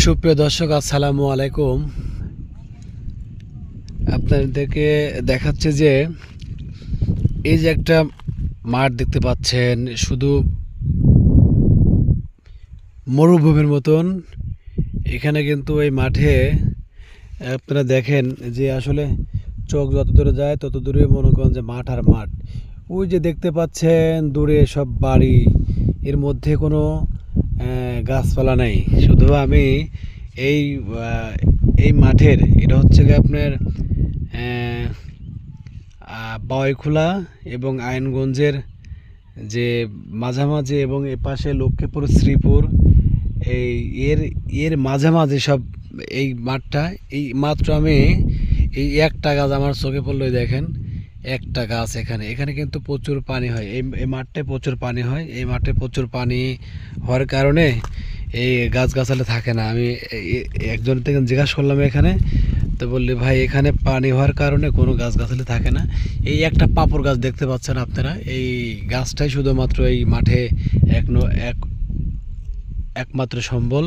সুপ্রিয় দর্শক, আসসালামু আলাইকুম। আপনাদেরকে দেখাচ্ছে যে এই যে একটা মাঠ দেখতে পাচ্ছেন, শুধু মরুভূমির মতন। এখানে কিন্তু এই মাঠে আপনারা দেখেন যে আসলে চোখ যত দূরে যায় তত দূরে মনে করেন যে মাঠ আর মাঠ। ওই যে দেখতে পাচ্ছেন দূরে সব বাড়ি, এর মধ্যে কোনো গাছপালা নেই। শুধু আমি এই এই মাঠের, এটা হচ্ছে গিয়ে আপনার বাওইখোলা এবং আইনগঞ্জের যে মাঝামাঝি, এবং এ পাশে লক্ষ্মীপুর, শ্রীপুর, এই এর এর মাঝামাঝি সব এই মাঠটা। এই মাত্র আমি এই একটা গাছ আমার চোখে পড়লো, দেখেন একটা গাছ। এখানে এখানে কিন্তু প্রচুর পানি হয়, এই মাঠটায় প্রচুর পানি হয়। এই মাঠে প্রচুর পানি হওয়ার কারণে এই গাছগাছালি থাকে না। আমি একজন থেকে জিজ্ঞাসা করলাম এখানে, তো বললি ভাই এখানে পানি হওয়ার কারণে কোনো গাছগাছালি থাকে না। এই একটা পাপড় গাছ দেখতে পাচ্ছেন আপনারা, এই গাছটাই শুধুমাত্র এই মাঠে একমাত্র সম্বল,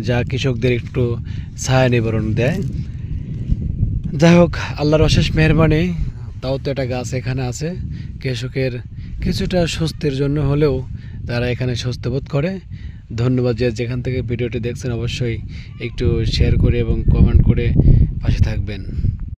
যা কৃষকদের একটু ছায়া নিবারণ দেয়। যাই হোক, আল্লাহর অশেষ মেহেরবানি, তাও তো একটা গাছ এখানে আছে। কৃষকের কিছুটা স্বস্তির জন্য হলেও তারা এখানে স্বস্তি বোধ করে। ধন্যবাদ। যেখান থেকে ভিডিওটি দেখছেন অবশ্যই একটু শেয়ার করে এবং কমেন্ট করে পাশে থাকবেন।